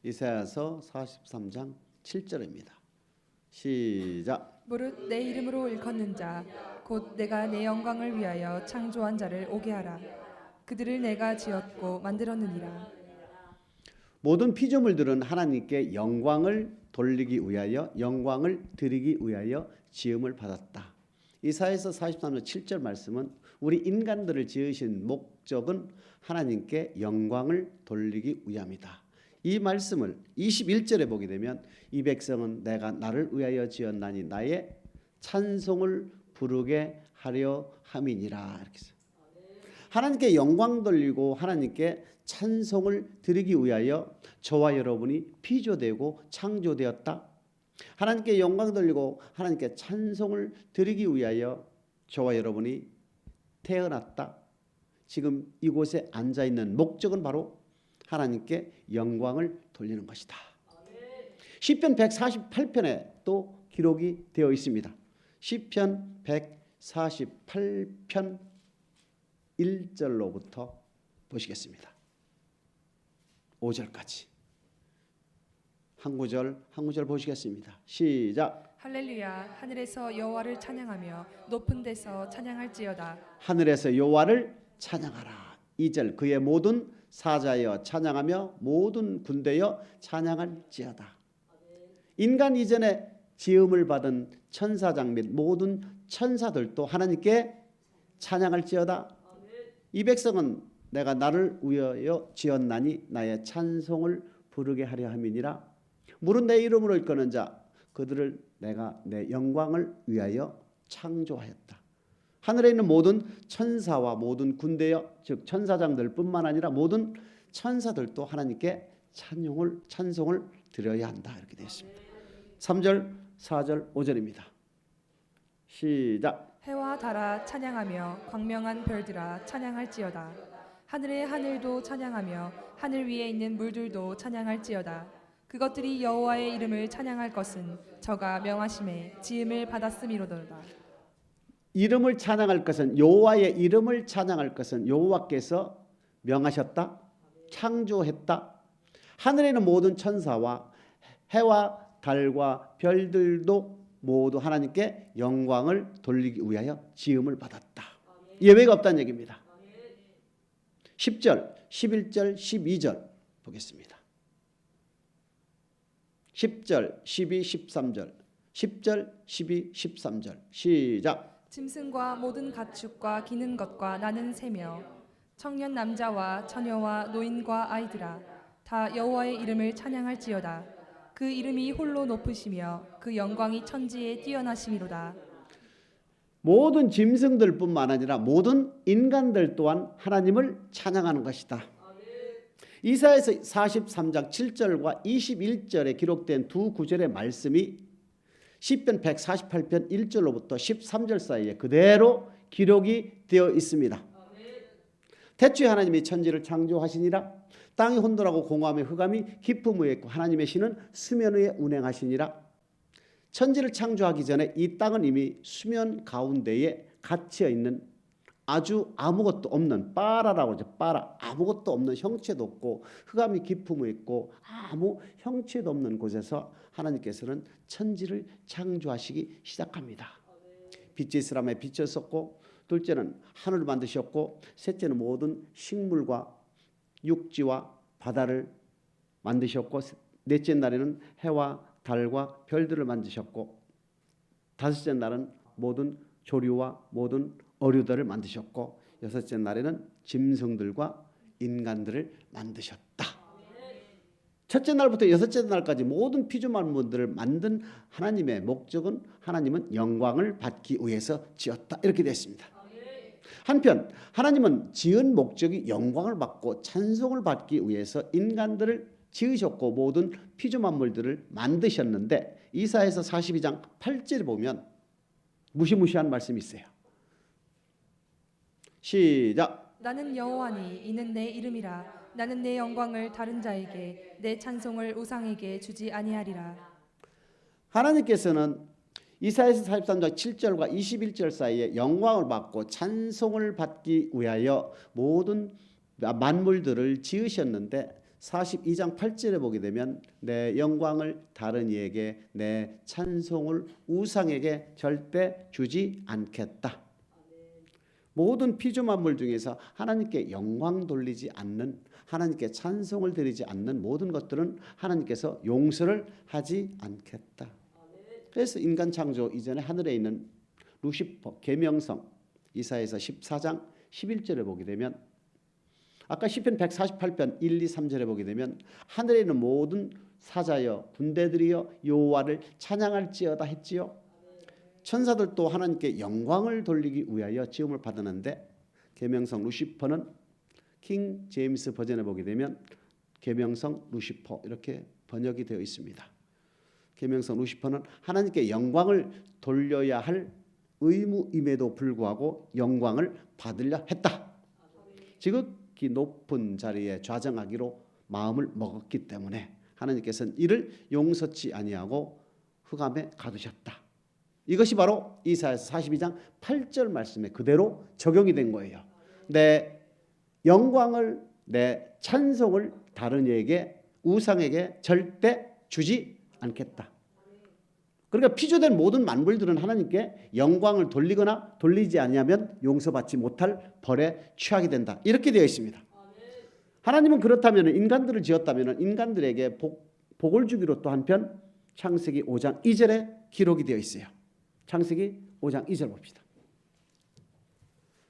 이사야서 43장 7절입니다. 시작. 무릇 내 이름으로 일컫는 자 곧 내가 내 영광을 위하여 창조한 자를 오게 하라. 그들을 내가 지었고 만들었느니라. 모든 피조물들은 하나님께 영광을 돌리기 위하여 영광을 드리기 위하여 지음을 받았다. 이사야서 43장 7절 말씀은 우리 인간들을 지으신 목적은 하나님께 영광을 돌리기 위함이다. 이 말씀을 21절에 보게 되면 이 백성은 내가 나를 위하여 지었나니 나의 찬송을 부르게 하려 함이니라. 이렇게 써요. 하나님께 영광 돌리고 하나님께 찬송을 드리기 위하여 저와 여러분이 피조되고 창조되었다. 하나님께 영광 돌리고 하나님께 찬송을 드리기 위하여 저와 여러분이 태어났다. 지금 이곳에 앉아 있는 목적은 바로 하나님께 영광을 돌리는 것이다. 시편 148편에 또 기록이 되어 있습니다. 시편 148편 1절로부터 보시겠습니다. 5절까지 한 구절 한 구절 보시겠습니다. 시작. 할렐루야. 하늘에서 여호와를 찬양하며 높은 데서 찬양할지어다. 하늘에서 여호와를 찬양하라. 2절 그의 모든 사자여 찬양하며 모든 군대여 찬양할지어다. 인간 이전에 지음을 받은 천사장 및 모든 천사들도 하나님께 찬양할지어다. 이 백성은 내가 나를 위하여 지었나니 나의 찬송을 부르게 하려 함이니라. 물은 내 이름으로 일컫는 자 그들을 내가 내 영광을 위하여 창조하였다. 하늘에 있는 모든 천사와 모든 군대여 즉 천사장들뿐만 아니라 모든 천사들도 하나님께 찬송을 드려야 한다. 이렇게 되어 있습니다. 3절, 4절, 5절입니다. 시작. 해와 달아 찬양하며 광명한 별들아 찬양할지어다. 하늘의 하늘도 찬양하며 하늘 위에 있는 물들도 찬양할지어다. 그것들이 여호와의 이름을 찬양할 것은 저가 명하심에 지음을 받았음이로도다. 이름을 찬양할 것은 여호와의 이름을 찬양할 것은 여호와께서 명하셨다. 창조했다. 하늘에 있는 모든 천사와 해와 달과 별들도 모두 하나님께 영광을 돌리기 위하여 지음을 받았다. 예외가 없다는 얘기입니다. 10절, 11절, 12절 보겠습니다. 10절, 12, 13절 10절, 12, 13절 시작. 짐승과 모든 가축과 기는 것과 나는 새며 청년 남자와 처녀와 노인과 아이들아 다 여호와의 이름을 찬양할지어다. 그 이름이 홀로 높으시며 그 영광이 천지에 뛰어나심이로다. 모든 짐승들뿐만 아니라 모든 인간들 또한 하나님을 찬양하는 것이다. 이사야서 43장 7절과 21절에 기록된 두 구절의 말씀이 시편 148편 1절로부터 13절 사이에 그대로 기록이 되어 있습니다. 태초에 하나님이 천지를 창조하시니라. 땅이 혼돈하고 공허함에 흑암이 깊음 위에 있고 하나님의 신은 수면 위에 운행하시니라. 천지를 창조하기 전에 이 땅은 이미 수면 가운데에 갇혀 있는 아주 아무것도 없는 빠라라고 하죠. 빠라. 아무것도 없는 형체도 없고 흑암이 깊음 위에 있고 아무 형체도 없는 곳에서 하나님께서는 천지를 창조하시기 시작합니다. 빛이 있으라며 빛이었었고 둘째는 하늘을 만드셨고 셋째는 모든 식물과 육지와 바다를 만드셨고 넷째 날에는 해와 달과 별들을 만드셨고 다섯째 날은 모든 조류와 모든 어류들을 만드셨고 여섯째 날에는 짐승들과 인간들을 만드셨다. 첫째 날부터 여섯째 날까지 모든 피조물들을 만든 하나님의 목적은 하나님은 영광을 받기 위해서 지었다. 이렇게 되어 있습니다. 한편 하나님은 지은 목적이 영광을 받고 찬송을 받기 위해서 인간들을 지으셨고 모든 피조물들을 만드셨는데 이사야서 42장 8절에 보면 무시무시한 말씀이 있어요. 시작. 나는 여호와니 이는 내 이름이라. 나는 내 영광을 다른 자에게 내 찬송을 우상에게 주지 아니하리라. 하나님께서는 이사야서 43장 7절과 21절 사이에 영광을 받고 찬송을 받기 위하여 모든 만물들을 지으셨는데 42장 8절에 보게 되면 내 영광을 다른 이에게 내 찬송을 우상에게 절대 주지 않겠다. 모든 피조 만물 중에서 하나님께 영광 돌리지 않는, 하나님께 찬송을 드리지 않는 모든 것들은 하나님께서 용서를 하지 않겠다. 그래서 인간 창조 이전에 하늘에 있는 루시퍼, 계명성, 이사야서 14장 11절에 보게 되면, 아까 시편 148편 1, 2, 3절에 보게 되면 하늘에 있는 모든 사자여 군대들이여 여호와를 찬양할지어다 했지요. 천사들도 하나님께 영광을 돌리기 위하여 지음을 받았는데, 계명성 루시퍼는 킹 제임스 버전에 보게 되면 계명성 루시퍼 이렇게 번역이 되어 있습니다. 계명성 루시퍼는 하나님께 영광을 돌려야 할 의무임에도 불구하고 영광을 받으려 했다. 지극히 높은 자리에 좌정하기로 마음을 먹었기 때문에 하나님께서는 이를 용서치 아니하고 흑암에 가두셨다. 이것이 바로 이사야서 42장 8절 말씀에 그대로 적용이 된 거예요. 내 영광을, 내 찬송을 다른 이에게, 우상에게 절대 주지 않겠다. 그러니까 피조된 모든 만물들은 하나님께 영광을 돌리거나 돌리지 아니하면 용서받지 못할 벌에 취하게 된다. 이렇게 되어 있습니다. 하나님은 그렇다면 인간들을 지었다면 인간들에게 복을 주기로 또 한편 창세기 5장 2절에 기록이 되어 있어요. 창세기 5장 2절 봅시다.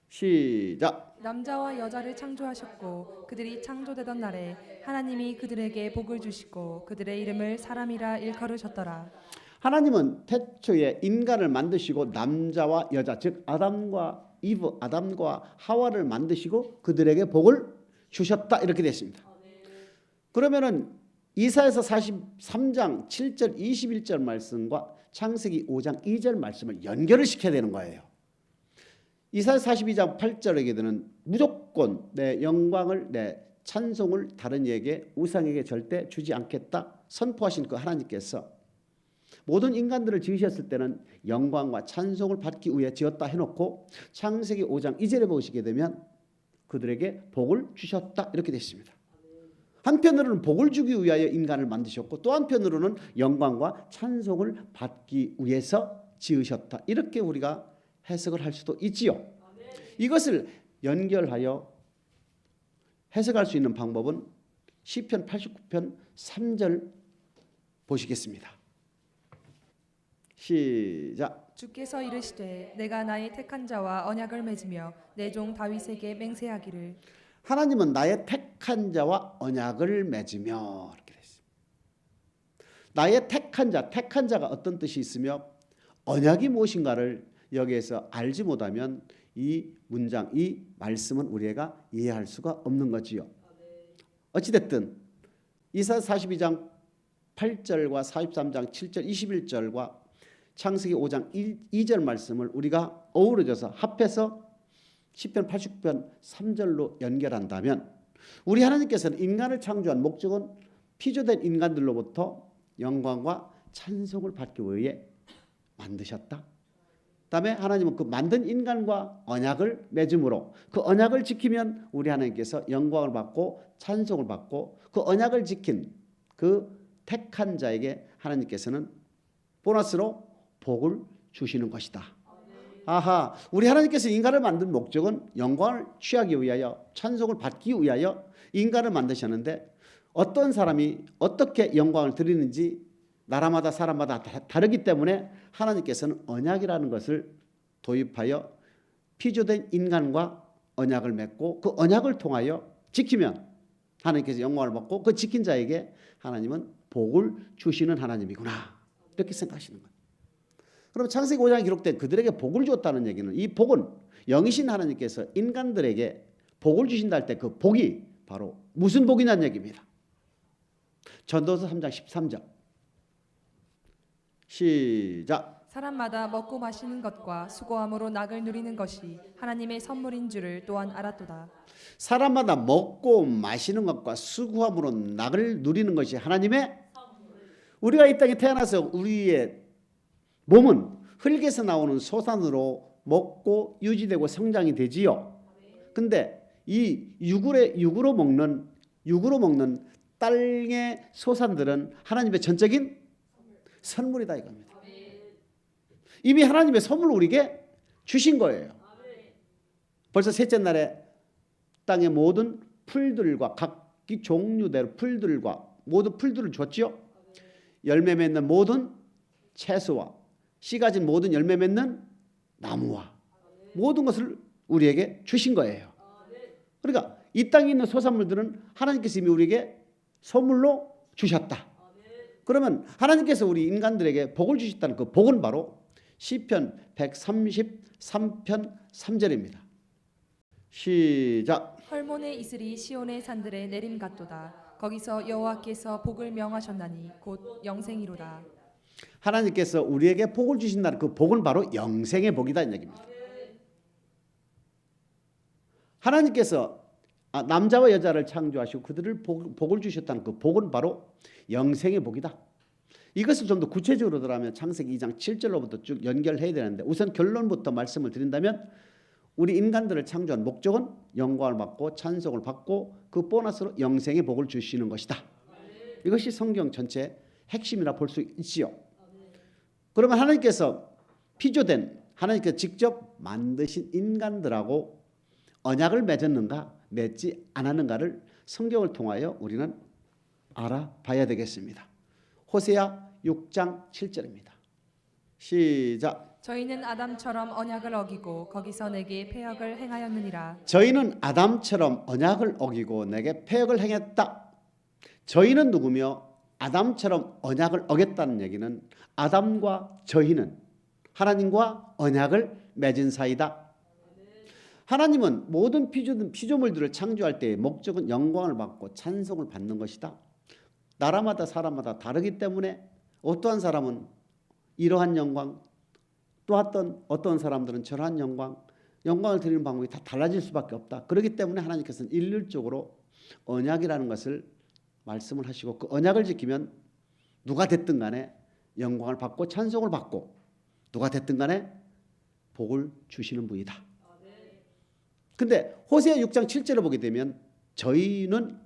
시작. 남자와 여자를 창조하셨고 그들이 창조되던 날에 하나님이 그들에게 복을 주시고 그들의 이름을 사람이라 일컬으셨더라. 하나님은 태초에 인간을 만드시고 남자와 여자, 즉 아담과 이브, 아담과 하와를 만드시고 그들에게 복을 주셨다. 이렇게 됐습니다. 그러면은 이사야서 43장 7절 21절 말씀과 창세기 5장 2절 말씀을 연결을 시켜야 되는 거예요. 이사야 42장 8절에 되는 무조건 내 영광을, 내 찬송을 다른 이에게, 우상에게 절대 주지 않겠다 선포하신 그 하나님께서 모든 인간들을 지으셨을 때는 영광과 찬송을 받기 위해 지었다 해놓고 창세기 5장 2절에 보시게 되면 그들에게 복을 주셨다 이렇게 되어 있습니다. 한편으로는 복을 주기 위하여 인간을 만드셨고 또 한편으로는 영광과 찬송을 받기 위해서 지으셨다. 이렇게 우리가 해석을 할 수도 있지요. 이것을 연결하여 해석할 수 있는 방법은 시편 89편 3절 보시겠습니다. 시작. 주께서 이르시되 내가 나의 택한 자와 언약을 맺으며 내 종 다윗에게 맹세하기를. 하나님은 나의 택한 자와 언약을 맺으며 이렇게 됐습니다. 나의 택한 자가 어떤 뜻이 있으며 언약이 무엇인가를 여기에서 알지 못하면 이 문장, 이 말씀은 우리가 이해할 수가 없는 거지요. 어찌됐든 이사야 42장 8절과 43장 7절 21절과 창세기 5장 2절 말씀을 우리가 어우러져서 합해서 시편 89편 3절로 연결한다면 우리 하나님께서는 인간을 창조한 목적은 피조된 인간들로부터 영광과 찬송을 받기 위해 만드셨다. 그다음에 하나님은 그 만든 인간과 언약을 맺음으로 그 언약을 지키면 우리 하나님께서 영광을 받고 찬송을 받고 그 언약을 지킨 그 택한 자에게 하나님께서는 보너스로 복을 주시는 것이다. 아하, 우리 하나님께서 인간을 만든 목적은 영광을 취하기 위하여 찬송을 받기 위하여 인간을 만드셨는데 어떤 사람이 어떻게 영광을 드리는지 나라마다 사람마다 다르기 때문에 하나님께서는 언약이라는 것을 도입하여 피조된 인간과 언약을 맺고 그 언약을 통하여 지키면 하나님께서 영광을 받고 그 지킨 자에게 하나님은 복을 주시는 하나님이구나 이렇게 생각하시는 거예요. 그럼 창세기 5장에 기록된 그들에게 복을 주었다는 얘기는 이 복은 영이신 하나님께서 인간들에게 복을 주신다 할 때 그 복이 바로 무슨 복이냐는 얘기입니다. 전도서 3장 13절 시작. 사람마다 먹고 마시는 것과 수고함으로 낙을 누리는 것이 하나님의 선물인 줄을 또한 알았도다. 사람마다 먹고 마시는 것과 수고함으로 낙을 누리는 것이 하나님의 우리가 이 땅에 태어나서 우리의 몸은 흙에서 나오는 소산으로 먹고 유지되고 성장이 되지요. 근데 이 육으로 먹는 땅의 소산들은 하나님의 전적인 선물이다 이겁니다. 이미 하나님의 선물을 우리에게 주신 거예요. 벌써 셋째 날에 땅의 모든 풀들과 각기 종류대로 풀들과 모든 풀들을 줬지요. 열매 맺는 모든 채소와 씨 가진 모든 열매 맺는 나무와 모든 것을 우리에게 주신 거예요. 그러니까 이 땅에 있는 소산물들은 하나님께서 이미 우리에게 선물로 주셨다. 그러면 하나님께서 우리 인간들에게 복을 주셨다는 그 복은 바로 시편 133편 3절입니다. 시작. 헐몬의 이슬이 시온의 산들에 내림 같도다. 거기서 여호와께서 복을 명하셨나니 곧 영생이로다. 하나님께서 우리에게 복을 주신다는 그 복은 바로 영생의 복이다 이 얘기입니다. 하나님께서 남자와 여자를 창조하시고 그들을 복을 주셨다는 그 복은 바로 영생의 복이다. 이것을 좀 더 구체적으로 들어가면 창세기 2장 7절로부터 쭉 연결해야 되는데 우선 결론부터 말씀을 드린다면 우리 인간들을 창조한 목적은 영광을 받고 찬송을 받고 그 보너스로 영생의 복을 주시는 것이다. 이것이 성경 전체의 핵심이라 볼 수 있지요. 그러면 하나님께서 피조된 하나님께서 직접 만드신 인간들하고 언약을 맺었는가 맺지 않았는가를 성경을 통하여 우리는 알아봐야 되겠습니다. 호세아 6장 7절입니다. 시작. 저희는 아담처럼 언약을 어기고 거기서 내게 패역을 행하였느니라. 저희는 아담처럼 언약을 어기고 내게 패역을 행했다. 저희는 누구며 아담처럼 언약을 어겼다는 얘기는 아담과 저희는 하나님과 언약을 맺은 사이다. 하나님은 모든 피조물들을 창조할 때의 목적은 영광을 받고 찬송을 받는 것이다. 나라마다 사람마다 다르기 때문에 어떠한 사람은 이러한 영광, 또 어떤 사람들은 저러한 영광을 드리는 방법이 다 달라질 수밖에 없다. 그렇기 때문에 하나님께서는 일률적으로 언약이라는 것을 말씀을 하시고 그 언약을 지키면 누가 됐든 간에 영광을 받고 찬송을 받고 누가 됐든 간에 복을 주시는 분이다. 근데 호세아 6장 7절을 보게 되면 저희는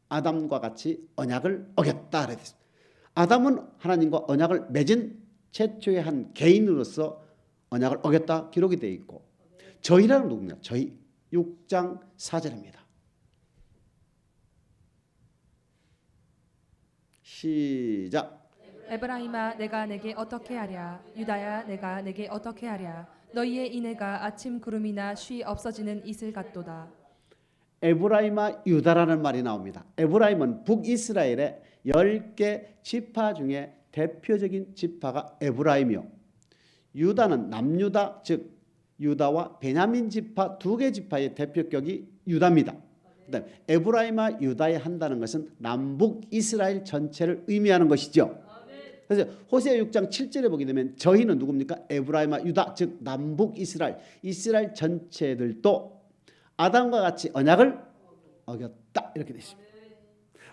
아담과 같이 언약을 어겼다 그랬습니다. 아담은 하나님과 언약을 맺은 최초의 한 개인으로서 언약을 어겼다 기록이 되어 있고 저희라는 누구냐? 저희 6장 4절입니다. 시작. 에브라임아 내가 내게 어떻게 하랴. 유다야 내가 내게 어떻게 하랴. 너희의 인애가 아침 구름이나 쉬 없어지는 이슬 같도다. 에브라임아 유다라는 말이 나옵니다. 에브라임은 북이스라엘의 10개 지파 중에 대표적인 지파가 에브라임이요. 유다는 남유다 즉 유다와 베냐민 지파 2개 지파의 대표격이 유다입니다. 그다음 에브라임과 유다에 한다는 것은 남북 이스라엘 전체를 의미하는 것이죠. 그래서 호세아 6장 7절에 보게 되면 저희는 누굽니까? 에브라임과 유다 즉 남북 이스라엘 전체들도 아담과 같이 언약을 어겼다 이렇게 되어 있습니다.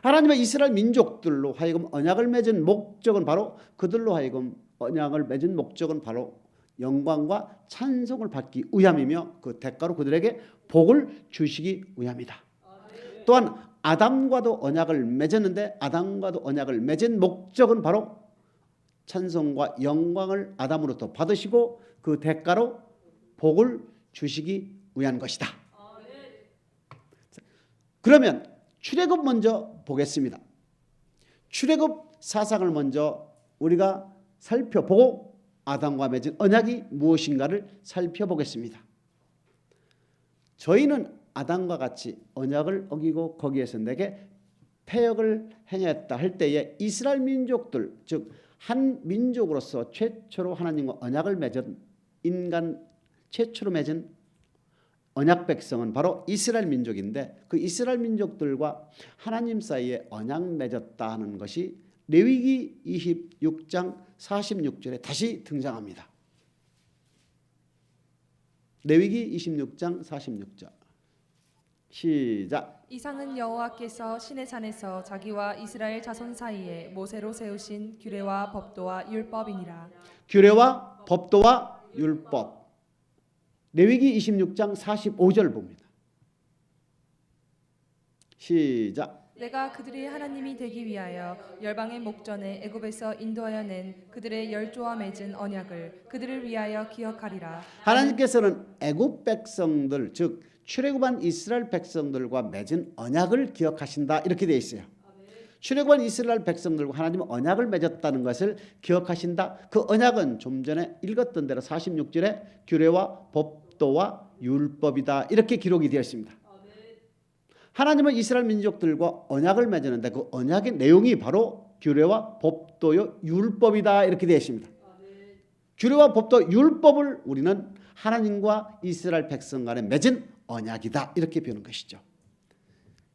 하나님의 이스라엘 민족들로 하여금 언약을 맺은 목적은 바로 그들로 하여금 언약을 맺은 목적은 바로 영광과 찬송을 받기 위함이며 그 대가로 그들에게 복을 주시기 위함이다. 또한 아담과도 언약을 맺었는데 아담과도 언약을 맺은 목적은 바로 찬송과 영광을 아담으로부터 받으시고 그 대가로 복을 주시기 위한 것이다. 그러면 출애굽 먼저 보겠습니다. 출애굽 사상을 먼저 우리가 살펴보고 아담과 맺은 언약이 무엇인가를 살펴보겠습니다. 저희는 아담과 같이 언약을 어기고 거기에서 내게 패역을 행했다 할 때에 이스라엘 민족들 즉 한 민족으로서 최초로 하나님과 언약을 맺은 인간 최초로 맺은 언약 백성은 바로 이스라엘 민족인데 그 이스라엘 민족들과 하나님 사이에 언약 맺었다 하는 것이 레위기 26장 46절에 다시 등장합니다. 레위기 26장 46절 시작. 이상은 여호와께서 시내산에서 자기와 이스라엘 자손 사이에 모세로 세우신 규례와 법도와 율법이니라. 규례와 법도와 율법. 레위기 26장 45절 봅니다. 시작. 내가 그들의 하나님이 되기 위하여 열방의 목전에 애굽에서 인도하여 낸 그들의 열조와 맺은 언약을 그들을 위하여 기억하리라. 하나님께서는 애굽 백성들 즉 출애굽한 이스라엘 백성들과 맺은 언약을 기억하신다 이렇게 되어 있어요. 출애굽한 이스라엘 백성들과 하나님은 언약을 맺었다는 것을 기억하신다. 그 언약은 좀 전에 읽었던 대로 46절에 규례와 법도와 율법이다 이렇게 기록이 되어 있습니다. 하나님은 이스라엘 민족들과 언약을 맺었는데 그 언약의 내용이 바로 규례와 법도요 율법이다 이렇게 되어 있습니다. 규례와 법도 율법을 우리는 하나님과 이스라엘 백성 간에 맺은 언약이다 이렇게 배우는 것이죠.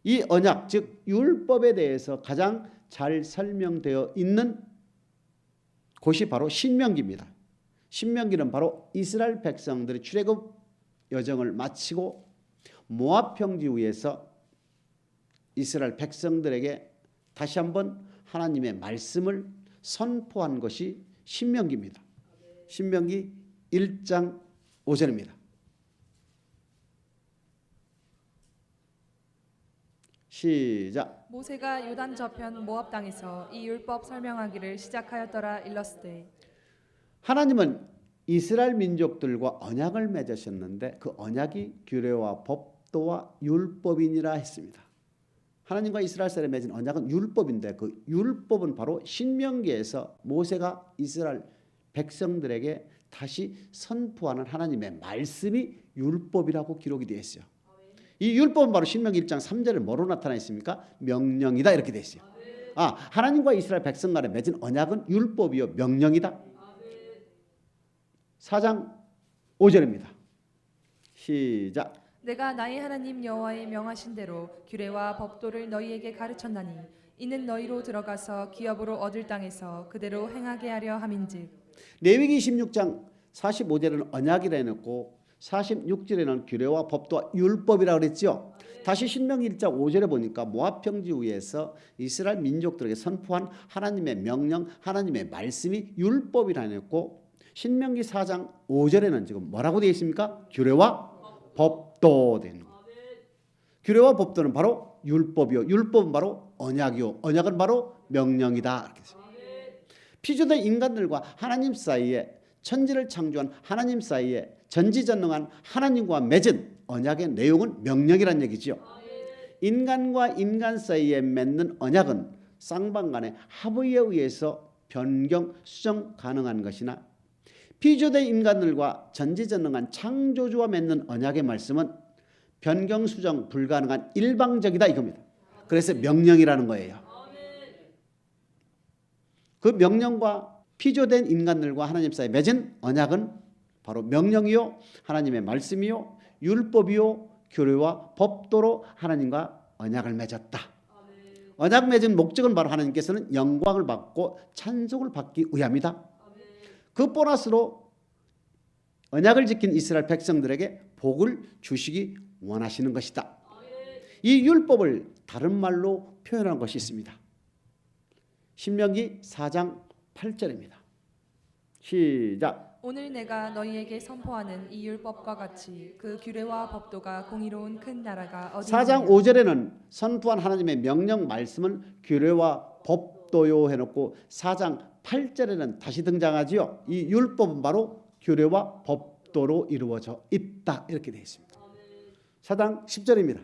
이 언약 즉 율법에 대해서 가장 잘 설명되어 있는 곳이 바로 신명기입니다. 신명기는 바로 이스라엘 백성들이 출애굽 여정을 마치고 모압 평지 위에서 이스라엘 백성들에게 다시 한번 하나님의 말씀을 선포한 것이 신명기입니다. 신명기 1장 5절입니다. 시작. 모세가 요단 저편 모압 땅에서 이 율법 설명하기를 시작하였더라 일렀으되 하나님은 이스라엘 민족들과 언약을 맺으셨는데 그 언약이 규례와 법도와 율법이니라 했습니다. 하나님과 이스라엘 사람이 맺은 언약은 율법인데 그 율법은 바로 신명기에서 모세가 이스라엘 백성들에게 다시 선포하는 하나님의 말씀이 율법이라고 기록이 되어 있어요. 이 율법은 바로 신명기 1장 3절에 뭐로 나타나 있습니까? 명령이다 이렇게 되어 있어요. 하나님과 이스라엘 백성 간에 맺은 언약은 율법이요 명령이다. 4장 5절입니다. 시작. 내가 나의 하나님 여호와의 명하신 대로 규례와 법도를 너희에게 가르쳤나니 이는 너희로 들어가서 기업으로 얻을 땅에서 그대로 행하게 하려 함인즉. 레위기 16장 45절에는 언약이라 해놓고 46절에는 규례와 법도와 율법이라고 그랬죠. 다시 신명기 1장 5절에 보니까 모압 평지 위에서 이스라엘 민족들에게 선포한 하나님의 명령, 하나님의 말씀이 율법이라 해놓고 신명기 4장 5절에는 지금 뭐라고 되어 있습니까? 규례와 법도 되는 거예요. 규례와 법도는 바로 율법이요. 율법은 바로 언약이요. 언약은 바로 명령이다. 이렇게 했습니다. 피조된 인간들과 하나님 사이에 천지를 창조한 하나님 사이에 전지전능한 하나님과 맺은 언약의 내용은 명령이란 얘기죠. 인간과 인간 사이에 맺는 언약은 쌍방 간의 합의에 의해서 변경, 수정 가능한 것이나 피조된 인간들과 전지전능한 창조주와 맺는 언약의 말씀은 변경, 수정 불가능한 일방적이다 이겁니다. 그래서 명령이라는 거예요. 그 명령과 피조된 인간들과 하나님 사이에 맺은 언약은 바로 명령이요 하나님의 말씀이요 율법이요 규례와 법도로 하나님과 언약을 맺었다. 언약 맺은 목적은 바로 하나님께서는 영광을 받고 찬송을 받기 위함이다. 그 보너스로 언약을 지킨 이스라엘 백성들에게 복을 주시기 원하시는 것이다. 이 율법을 다른 말로 표현한 것이 있습니다. 신명기 4장 8절입니다. 시작. 오늘 내가 너희에게 선포하는 이 율법과 같이 그 규례와 법도가 공의로운 큰 나라가 어디 4장 5절에는 선포한 하나님의 명령 말씀은 규례와 법도요 해놓고 4장 8절에는 다시 등장하지요. 이 율법은 바로 규례와 법도로 이루어져 있다 이렇게 되어 있습니다. 4장 10절입니다.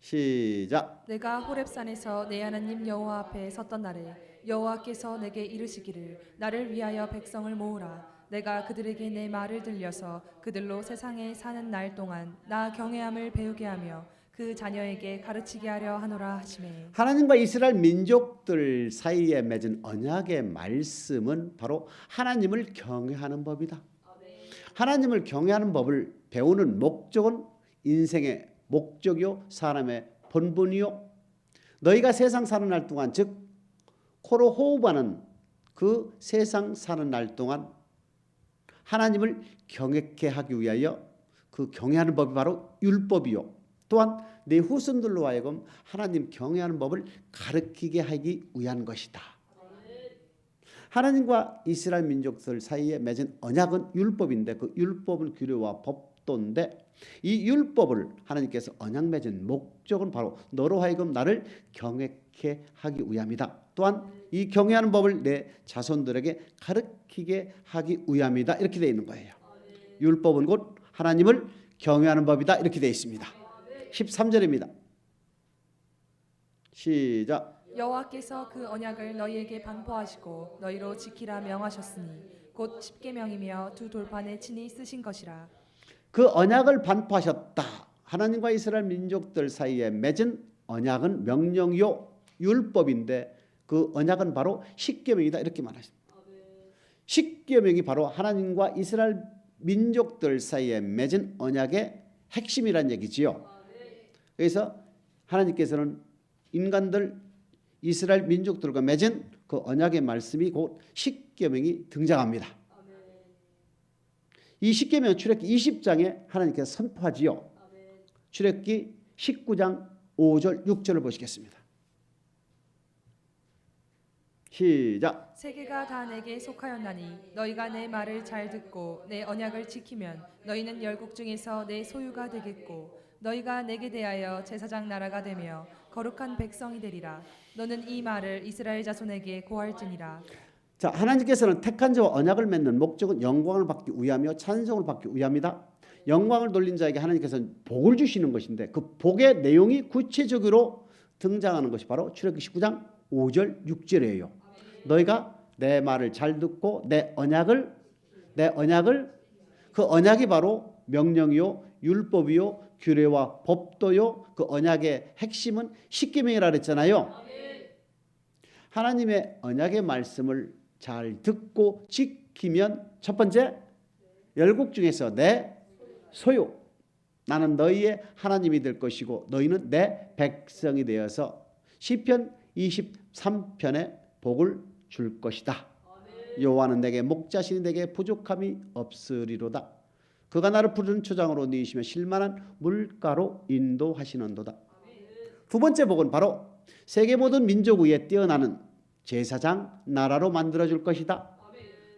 시작. 내가 호렙산에서 내 하나님 여호와 앞에 섰던 날에 여호와께서 내게 이르시기를 나를 위하여 백성을 모으라. 내가 그들에게 내 말을 들려서 그들로 세상에 사는 날 동안 나 경외함을 배우게 하며 그 자녀에게 가르치게 하려 하노라 하시매. 하나님과 이스라엘 민족들 사이에 맺은 언약의 말씀은 바로 하나님을 경외하는 법이다. 하나님을 경외하는 법을 배우는 목적은 인생의 목적이요 사람의 본분이요 너희가 세상 사는 날 동안 즉 코로 호흡하는 그 세상 사는 날 동안 하나님을 경외케 하기 위하여 그 경외하는 법이 바로 율법이요 또한 내 후손들로 하여금 하나님 경외하는 법을 가르치게 하기 위한 것이다. 하나님과 이스라엘 민족들 사이에 맺은 언약은 율법인데 그 율법은 규례와 법도인데 이 율법을 하나님께서 언약 맺은 목적은 바로 너로 하여금 나를 경외케 하기 위함이다. 또한 이 경외하는 법을 내 자손들에게 가르치게 하기 위함이다. 이렇게 되어 있는 거예요. 율법은 곧 하나님을 경외하는 법이다. 이렇게 되어 있습니다. 13절입니다. 시작. 여호와께서 그 언약을 너희에게 반포하시고 너희로 지키라 명하셨으니 곧 십계명이며 두 돌판에 친히 쓰신 것이라. 그 언약을 반포하셨다. 하나님과 이스라엘 민족들 사이에 맺은 언약은 명령이요 율법인데 그 언약은 바로 십계명이다. 이렇게 말하십니다. 십계명이 바로 하나님과 이스라엘 민족들 사이에 맺은 언약의 핵심이란 얘기지요. 그래서 하나님께서는 인간들 이스라엘 민족들과 맺은 그 언약의 말씀이 곧 십계명이 등장합니다. 이 십계명 출애굽기 20장에 하나님께서 선포하지요. 출애굽기 19장 5절 6절을 보시겠습니다. 시작. 세계가 다 내게 속하였나니 너희가 내 말을 잘 듣고 내 언약을 지키면 너희는 열국 중에서 내 소유가 되겠고 너희가 내게 대하여 제사장 나라가 되며 거룩한 백성이 되리라. 너는 이 말을 이스라엘 자손에게 고할지니라. 자, 하나님께서는 택한 자와 언약을 맺는 목적은 영광을 받기 위하며 찬송을 받기 위함이다. 영광을 돌린 자에게 하나님께서는 복을 주시는 것인데 그 복의 내용이 구체적으로 등장하는 것이 바로 출애굽기 19장 5절 6절이에요. 너희가 내 말을 잘 듣고 내 언약을 그 언약이 바로 명령이요 율법이요 규례와 법도요. 그 언약의 핵심은 십계명이라 그랬잖아요. 하나님의 언약의 말씀을 잘 듣고 지키면 첫 번째 열국 중에서 내 소유 나는 너희의 하나님이 될 것이고 너희는 내 백성이 되어서 시편 23편에 복을 줄 것이다. 여호와는 내게 목자시니 내게 부족함이 없으리로다. 그가 나를 푸른 초장으로 누이시며 실만한 물가로 인도하시는도다. 두 번째 복은 바로 세계 모든 민족 위에 뛰어나는 제사장 나라로 만들어줄 것이다.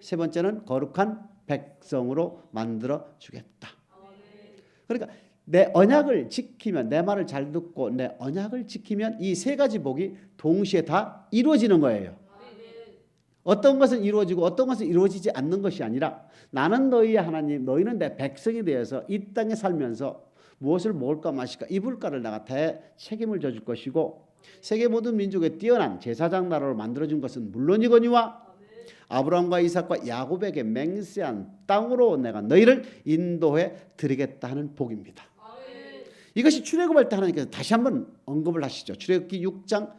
세 번째는 거룩한 백성으로 만들어주겠다. 그러니까 내 언약을 지키면 내 말을 잘 듣고 내 언약을 지키면 이 세 가지 복이 동시에 다 이루어지는 거예요. 어떤 것은 이루어지고 어떤 것은 이루어지지 않는 것이 아니라 나는 너희의 하나님 너희는 내 백성이 되어서 이 땅에 살면서 무엇을 먹을까 마실까 입을까를 내가 책임을 져줄 것이고 세계 모든 민족에 뛰어난 제사장 나라로 만들어준 것은 물론이거니와 아브라함과 이삭과 야곱에게 맹세한 땅으로 내가 너희를 인도해 드리겠다 하는 복입니다. 이것이 출애굽할 때 하나님께서 다시 한번 언급을 하시죠. 출애굽기 6장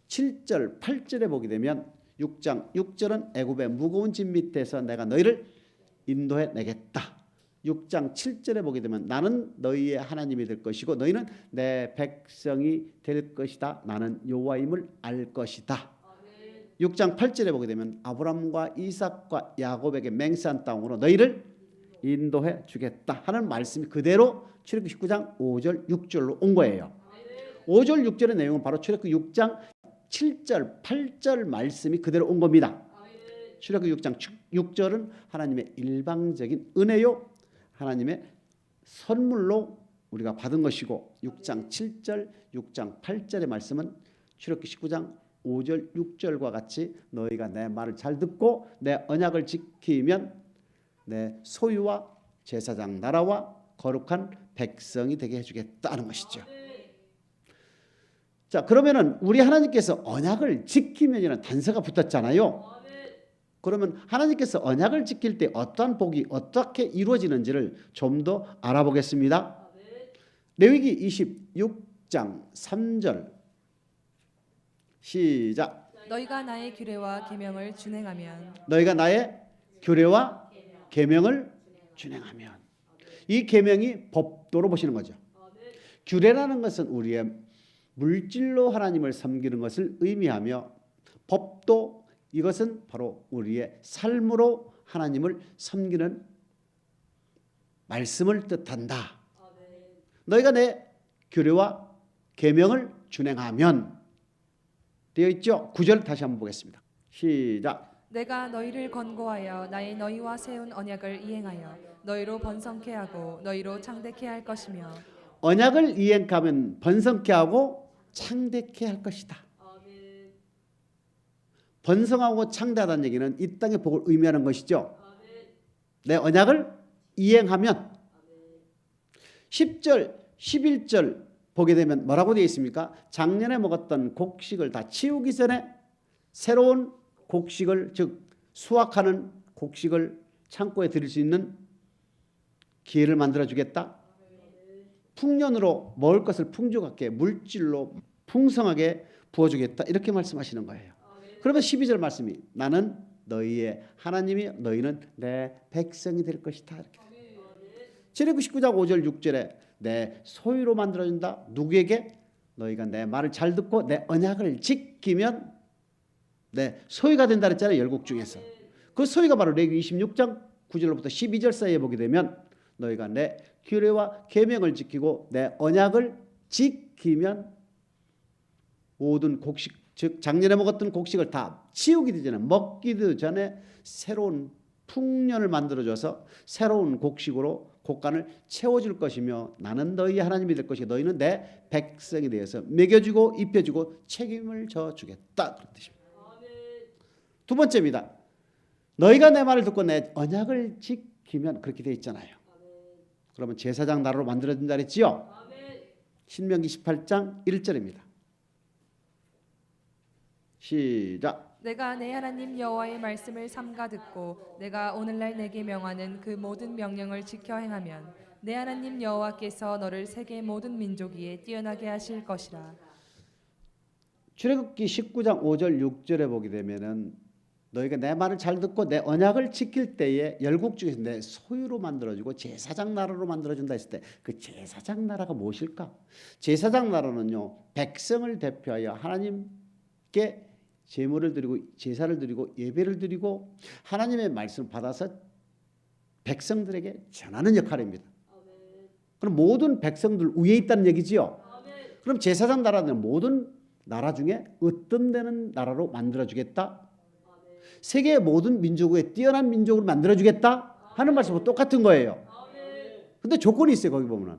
7절 8절에 보게 되면 6장 6절은 애굽의 무거운 짐 밑에서 내가 너희를 인도해 내겠다. 6장 7절에 보게 되면 나는 너희의 하나님이 될 것이고 너희는 내 백성이 될 것이다. 나는 여호와임을 알 것이다. 6장 8절에 보게 되면 아브라함과 이삭과 야곱에게 맹세한 땅으로 너희를 인도해 주겠다 하는 말씀이 그대로 출애굽기 19장 5절 6절로 온 거예요. 5절 6절의 내용은 바로 출애굽기 6장 7절 8절 말씀이 그대로 온 겁니다. 출애굽기 6장 6절은 하나님의 일방적인 은혜요 하나님의 선물로 우리가 받은 것이고 6장 7절 6장 8절의 말씀은 출애굽기 19장 5절 6절과 같이 너희가 내 말을 잘 듣고 내 언약을 지키면 내 소유와 제사장 나라와 거룩한 백성이 되게 해주겠다는 것이죠. 자, 그러면은 우리 하나님께서 언약을 지키면이라는 단서가 붙었잖아요. 그러면 하나님께서 언약을 지킬 때 어떠한 복이 어떻게 이루어지는지를 좀 더 알아보겠습니다. 레위기 26장 3절 시작. 너희가 나의 규례와 계명을 준행하면 너희가 나의 규례와 계명을 준행하면 이 계명이 법도로 보시는 거죠. 규례라는 것은 우리의 물질로 하나님을 섬기는 것을 의미하며 법도 이것은 바로 우리의 삶으로 하나님을 섬기는 말씀을 뜻한다. 너희가 내 규례와 계명을 준행하면 되어 있죠. 9절 다시 한번 보겠습니다. 시작. 내가 너희를 권고하여 나의 너희와 세운 언약을 이행하여 너희로 번성케 하고 너희로 창대케 할 것이며 언약을 이행하면 번성케 하고 창대케 할 것이다. 번성하고 창대하다는 얘기는 이 땅의 복을 의미하는 것이죠. 내 언약을 이행하면 10절, 11절 보게 되면 뭐라고 되어 있습니까? 작년에 먹었던 곡식을 다 치우기 전에 새로운 곡식을, 즉 수확하는 곡식을 창고에 들일 수 있는 기회를 만들어 주겠다. 풍년으로 먹을 것을 풍족하게 물질로 풍성하게 부어주겠다. 이렇게 말씀하시는 거예요. 그러면 12절 말씀이 나는 너희의 하나님이 너희는 내 백성이 될 것이다. 이렇게. 출애굽 19장 5절 6절에 내 소유로 만들어준다. 누구에게? 너희가 내 말을 잘 듣고 내 언약을 지키면 내 소유가 된다 그랬잖아요. 열국 중에서. 그 소유가 바로 레위기 26장 9절로부터 12절 사이에 보게 되면 너희가 내 규례와 계명을 지키고 내 언약을 지키면 모든 곡식, 즉 작년에 먹었던 곡식을 다 치우기도 전에 먹기도 전에 새로운 풍년을 만들어줘서 새로운 곡식으로 곡간을 채워줄 것이며 나는 너희 하나님이 될 것이고 너희는 내 백성이 되어서 먹여주고 입혀주고 책임을 져주겠다. 그런 뜻입니다. 두 번째입니다. 너희가 내 말을 듣고 내 언약을 지키면 그렇게 되어 있잖아요. 그러면 제사장 나라로 만들어진다 그랬지요. 신명기 18장 1절입니다. 시작. 내가 내 하나님 여호와의 말씀을 삼가 듣고 내가 오늘날 내게 명하는 그 모든 명령을 지켜 행하면 내 하나님 여호와께서 너를 세계 모든 민족 위에 뛰어나게 하실 것이라. 출애굽기 19장 5절 6절에 보게 되면은 너희가 내 말을 잘 듣고 내 언약을 지킬 때에 열국 중에서 내 소유로 만들어주고 제사장 나라로 만들어준다 했을 때 그 제사장 나라가 무엇일까? 제사장 나라는요 백성을 대표하여 하나님께 제물을 드리고 제사를 드리고 예배를 드리고 하나님의 말씀을 받아서 백성들에게 전하는 역할입니다. 그럼 모든 백성들 위에 있다는 얘기지요. 그럼 제사장 나라는 모든 나라 중에 어떤 데는 나라로 만들어주겠다. 세계의 모든 민족 위에 뛰어난 민족으로 만들어주겠다 하는 말씀과 똑같은 거예요. 근데 조건이 있어요. 거기 보면은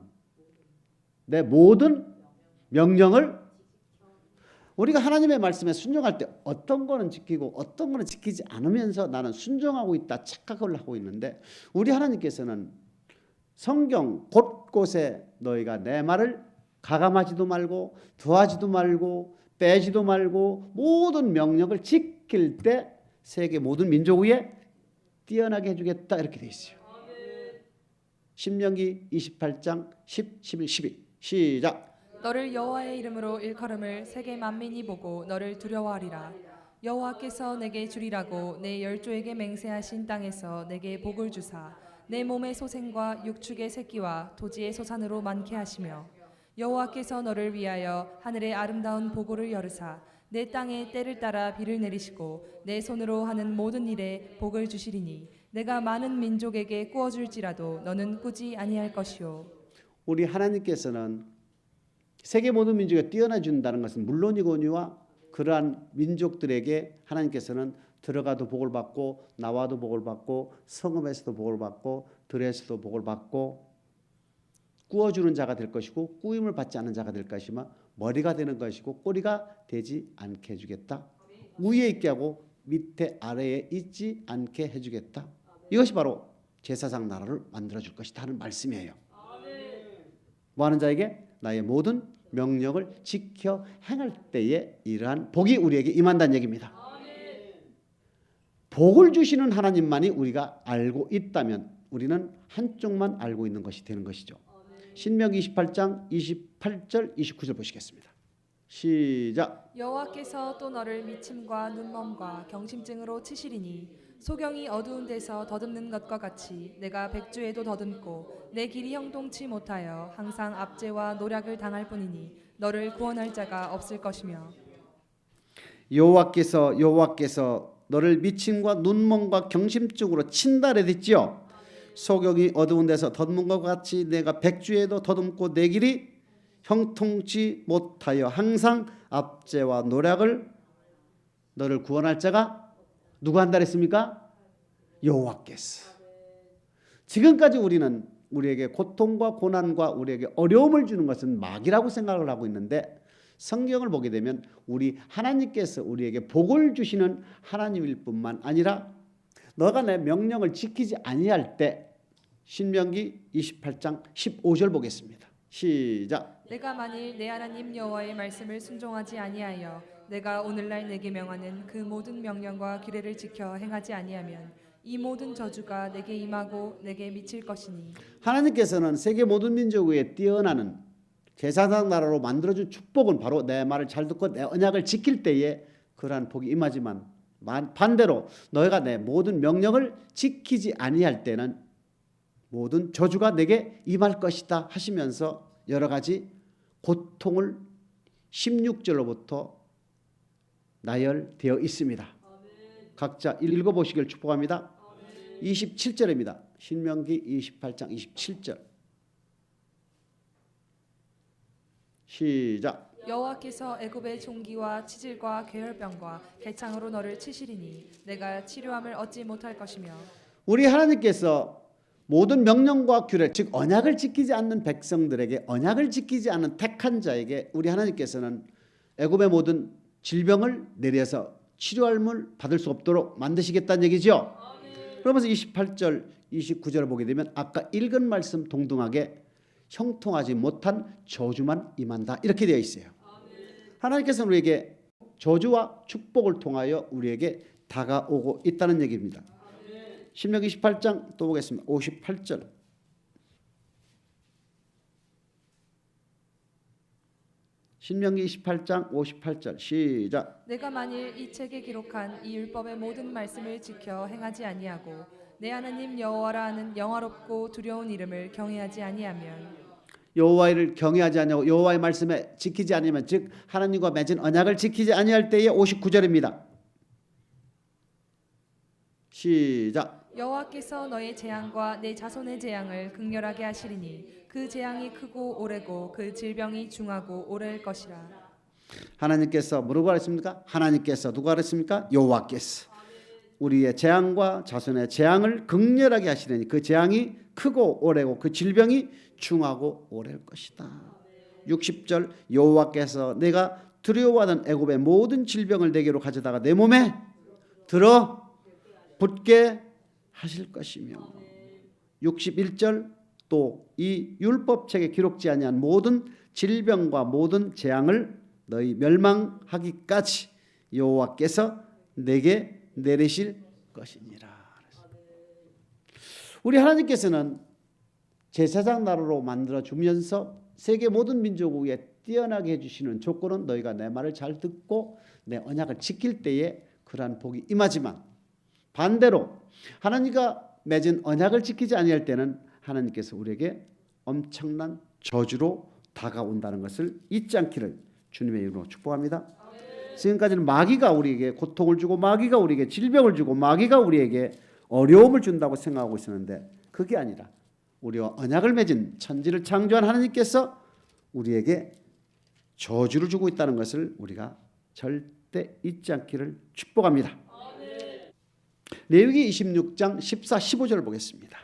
내 모든 명령을 우리가 하나님의 말씀에 순종할 때 어떤 거는 지키고 어떤 거는 지키지 않으면서 나는 순종하고 있다 착각을 하고 있는데 우리 하나님께서는 성경 곳곳에 너희가 내 말을 가감하지도 말고 더하지도 말고 빼지도 말고 모든 명령을 지킬 때 세계 모든 민족 위에 뛰어나게 해주겠다 이렇게 돼 있어요. 신명기 28장 10, 11, 12 시작. 너를 여호와의 이름으로 일컬음을 세계 만민이 보고 너를 두려워하리라. 여호와께서 내게 주리라고 내 열조에게 맹세하신 땅에서 내게 복을 주사 내 몸의 소생과 육축의 새끼와 토지의 소산으로 많게 하시며 여호와께서 너를 위하여 하늘의 아름다운 보고를 열으사 내 땅에 때를 따라 비를 내리시고 내 손으로 하는 모든 일에 복을 주시리니 내가 많은 민족에게 꾸어줄지라도 너는 꾸지 아니할 것이요. 우리 하나님께서는 세계 모든 민족에 뛰어나 준다는 것은 물론이거니와 그러한 민족들에게 하나님께서는 들어가도 복을 받고 나와도 복을 받고 성읍에서도 복을 받고 들에서도 복을 받고 꾸어주는 자가 될 것이고 꾸임을 받지 않는 자가 될 것이며 머리가 되는 것이고 꼬리가 되지 않게 해주겠다. 위에 있게 하고 밑에 아래에 있지 않게 해주겠다. 이것이 바로 제사장 나라를 만들어줄 것이다 하는 말씀이에요. 뭐하는 자에게? 나의 모든 명령을 지켜 행할 때에 이러한 복이 우리에게 임한다는 얘기입니다. 복을 주시는 하나님만이 우리가 알고 있다면 우리는 한쪽만 알고 있는 것이 되는 것이죠. 신명기 28장 28절 29절 보시겠습니다. 시작. 여호와께서 또 너를 미침과 눈먼과 경심증으로 치시리니 소경이 어두운 데서 더듬는 것과 같이 내가 백주에도 더듬고 내 길이 형통치 못하여 항상 압제와 노략을 당할 뿐이니 너를 구원할 자가 없을 것이며 여호와께서 너를 미침과 눈먼과 경심증으로 친다 그랬지요. 소경이 어두운 데서 더듬는 것 같이 내가 백주에도 더듬고 내 길이 형통치 못하여 항상 압제와 노략을 너를 구원할 자가 누가 한다 했습니까? 여호와께서. 지금까지 우리는 우리에게 고통과 고난과 우리에게 어려움을 주는 것은 마귀라고 생각을 하고 있는데 성경을 보게 되면 우리 하나님께서 우리에게 복을 주시는 하나님일 뿐만 아니라 너가 내 명령을 지키지 아니할 때 신명기 28장 15절 보겠습니다. 시작. 내가 만일 내 하나님 여호와의 말씀을 순종하지 아니하여 내가 오늘날 내게 명하는 그 모든 명령과 규례를 지켜 행하지 아니하면 이 모든 저주가 내게 임하고 내게 미칠 것이니 하나님께서는 세계 모든 민족 위에 뛰어나는 제사장 나라로 만들어준 축복은 바로 내 말을 잘 듣고 내 언약을 지킬 때에 그러한 복이 임하지만 반대로 너희가 내 모든 명령을 지키지 아니할 때는 모든 저주가 내게 임할 것이다 하시면서 여러 가지 고통을 16절로부터 나열되어 있습니다. 각자 읽어보시길 축복합니다. 27절입니다. 신명기 28장 27절 시작. 여호와께서 애굽의 종기와 치질과 괴혈병과 개창으로 너를 치시리니 내가 치료함을 얻지 못할 것이며 우리 하나님께서 모든 명령과 규례 즉 언약을 지키지 않는 백성들에게 언약을 지키지 않는 택한 자에게 우리 하나님께서는 애굽의 모든 질병을 내려서 치료함을 받을 수 없도록 만드시겠다는 얘기죠. 그러면서 28절 29절을 보게 되면 아까 읽은 말씀 동등하게 형통하지 못한 저주만 임한다 이렇게 되어 있어요. 하나님께서는 우리에게 저주와 축복을 통하여 우리에게 다가오고 있다는 얘기입니다. 신명기 28장 또 보겠습니다. 58절 신명기 28장 58절 시작. 내가 만일 이 책에 기록한 이 율법의 모든 말씀을 지켜 행하지 아니하고 내 하나님 여호와라 하는 영화롭고 두려운 이름을 경외하지 아니하면 여호와를 경외하지 아니하고 여호와의 말씀에 지키지 아니하면 즉 하나님과 맺은 언약을 지키지 아니할 때에 59절입니다. 시작. 여호와께서 너의 재앙과 내 자손의 재앙을 극렬하게 하시리니 그 재앙이 크고 오래고 그 질병이 중하고 오래일 것이라. 하나님께서 뭐라고 하셨습니까? 하나님께서 누가 그랬습니까? 여호와께서 우리의 재앙과 자손의 재앙을 극렬하게 하시리니 그 재앙이 크고 오래고 그 질병이 중하고 오래일 것이다. 60절 여호와께서 내가 두려워하던 애굽의 모든 질병을 내게로 가져다가 내 몸에 들어 붙게 하실 것이며 61절 또 이 율법책에 기록지 아니한 모든 질병과 모든 재앙을 너희 멸망하기까지 여호와께서 내게 내리실 것이니라. 우리 하나님께서는 제사장 나라로 만들어 주면서 세계 모든 민족 위에 뛰어나게 해주시는 조건은 너희가 내 말을 잘 듣고 내 언약을 지킬 때에 그러한 복이 임하지만 반대로 하나님과 맺은 언약을 지키지 아니할 때는 하나님께서 우리에게 엄청난 저주로 다가온다는 것을 잊지 않기를 주님의 이름으로 축복합니다. 지금까지는 마귀가 우리에게 고통을 주고 마귀가 우리에게 질병을 주고 마귀가 우리에게 어려움을 준다고 생각하고 있었는데 그게 아니라 우리와 언약을 맺은 천지를 창조한 하나님께서 우리에게 저주를 주고 있다는 것을 우리가 절대 잊지 않기를 축복합니다. 레위기 26장 14, 15절을 보겠습니다.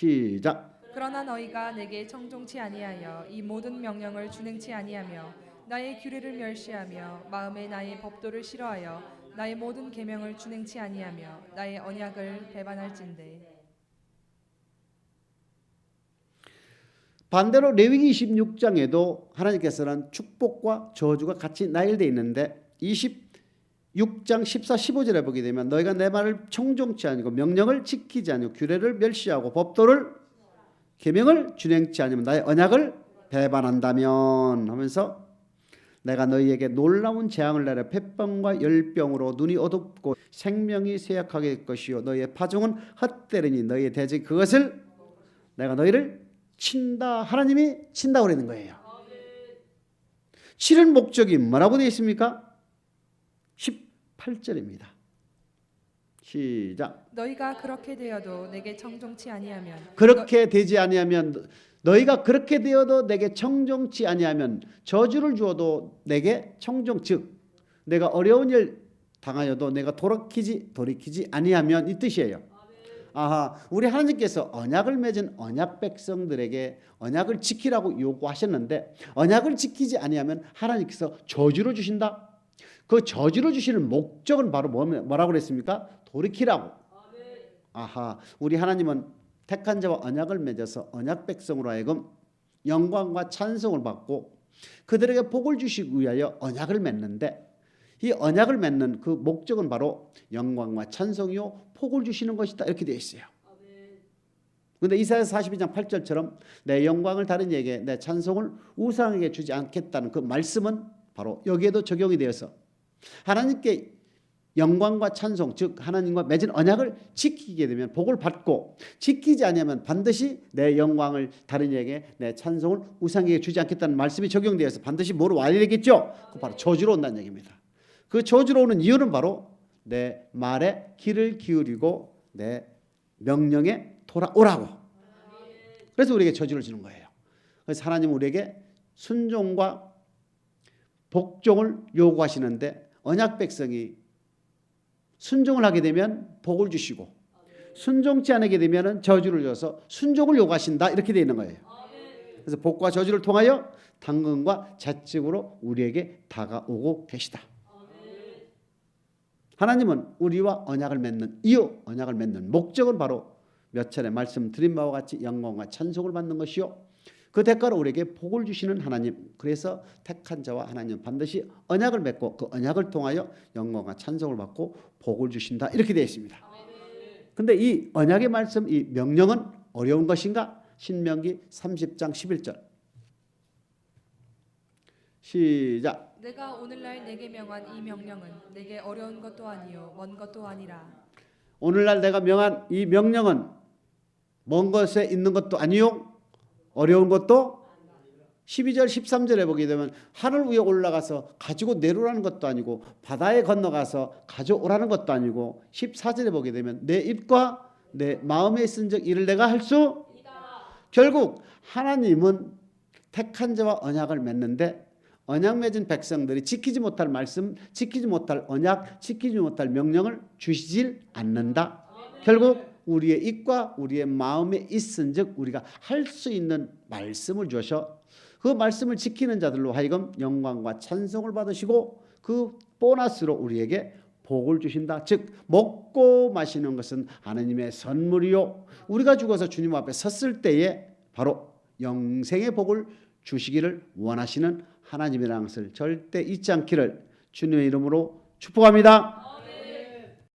시작. 그러나 너희가 내게 청종치 아니하여 이 모든 명령을 준행치 아니하며 나의 규례를 멸시하며 마음에 나의 법도를 싫어하여 나의 모든 계명을 준행치 아니하며 나의 언약을 배반할진대. 반대로 레위기 26장에도 하나님께서는 축복과 저주가 같이 나열되어 있는데 26장 14, 15절에 보게 되면 너희가 내 말을 청종치 아니고 명령을 지키지 아니고 규례를 멸시하고 법도를 계명을 준행치 아니면 나의 언약을 배반한다면 하면서 내가 너희에게 놀라운 재앙을 내려 폐병과 열병으로 눈이 어둡고 생명이 쇠약하게 될 것이요 너희의 파종은 헛되리니 너희의 대적이 그것을 내가 너희를 친다. 하나님이 친다고 그러는 거예요. 치는 목적이 뭐라고 되어 있습니까? 18절입니다. 시작. 너희가 그렇게 되어도 내게 청종치 아니하면 그렇게 되지 아니하면 너희가 그렇게 되어도 내게 청종치 아니하면 저주를 주어도 내게 청종, 즉 내가 어려운 일 당하여도 내가 돌이키지 아니하면 이 뜻이에요. 아하, 우리 하나님께서 언약을 맺은 언약 백성들에게 언약을 지키라고 요구하셨는데 언약을 지키지 아니하면 하나님께서 저주를 주신다. 그 저주를 주시는 목적은 바로 뭐라고 그랬습니까? 돌이키라고. 아하, 우리 하나님은 택한 자와 언약을 맺어서 언약 백성으로 하여금 영광과 찬송을 받고 그들에게 복을 주시기 위하여 언약을 맺는데 이 언약을 맺는 그 목적은 바로 영광과 찬송이요 복을 주시는 것이다 이렇게 되어 있어요. 그런데 이사야서 42장 8절처럼 내 영광을 다른 이에게 내 찬송을 우상에게 주지 않겠다는 그 말씀은 바로 여기에도 적용이 되어서 하나님께 영광과 찬송, 즉 하나님과 맺은 언약을 지키게 되면 복을 받고 지키지 아니하면 반드시 내 영광을 다른 이에게 내 찬송을 우상에게 주지 않겠다는 말씀이 적용되어서 반드시 뭐로 와야 되겠죠? 그 바로 저주로 온다는 얘기입니다. 그 저주로 오는 이유는 바로 내 말에 귀를 기울이고 내 명령에 돌아오라고. 그래서 우리에게 저주를 주는 거예요. 그래서 하나님은 우리에게 순종과 복종을 요구하시는데 언약 백성이 순종을 하게 되면 복을 주시고 순종치 않게 되면 저주를 줘서 순종을 요구하신다 이렇게 되어 있는 거예요. 그래서 복과 저주를 통하여 당근과 자측으로 우리에게 다가오고 계시다. 하나님은 우리와 언약을 맺는 이유, 언약을 맺는 목적은 바로 몇 차례 말씀드린 바와 같이 영광과 찬송을 받는 것이요 그 대가로 우리에게 복을 주시는 하나님. 그래서 택한 자와 하나님은 반드시 언약을 맺고 그 언약을 통하여 영광과 찬송을 받고 복을 주신다 이렇게 되어 있습니다. 그런데 이 언약의 말씀, 이 명령은 어려운 것인가? 신명기 30장 11절 시작. 내가 오늘날 내게 명한 이 명령은 내게 어려운 것도 아니요 먼 것도 아니라. 오늘날 내가 명한 이 명령은 먼 것에 있는 것도 아니요 어려운 것도 12절 13절에 보게 되면 하늘 위에 올라가서 가지고 내려오라는 것도 아니고 바다에 건너가서 가져오라는 것도 아니고 14절에 보게 되면 내 입과 내 마음에 쓴적 이를 내가 할 수 결국 하나님은 택한 자와 언약을 맺는데 언약 맺은 백성들이 지키지 못할 말씀, 지키지 못할 언약, 지키지 못할 명령을 주시질 않는다. 결국 우리의 입과 우리의 마음에 있은즉 우리가 할 수 있는 말씀을 주셔 그 말씀을 지키는 자들로 하여금 영광과 찬송을 받으시고 그 보너스로 우리에게 복을 주신다. 즉 먹고 마시는 것은 하나님의 선물이요 우리가 죽어서 주님 앞에 섰을 때에 바로 영생의 복을 주시기를 원하시는 하나님이라는 것을 절대 잊지 않기를 주님의 이름으로 축복합니다.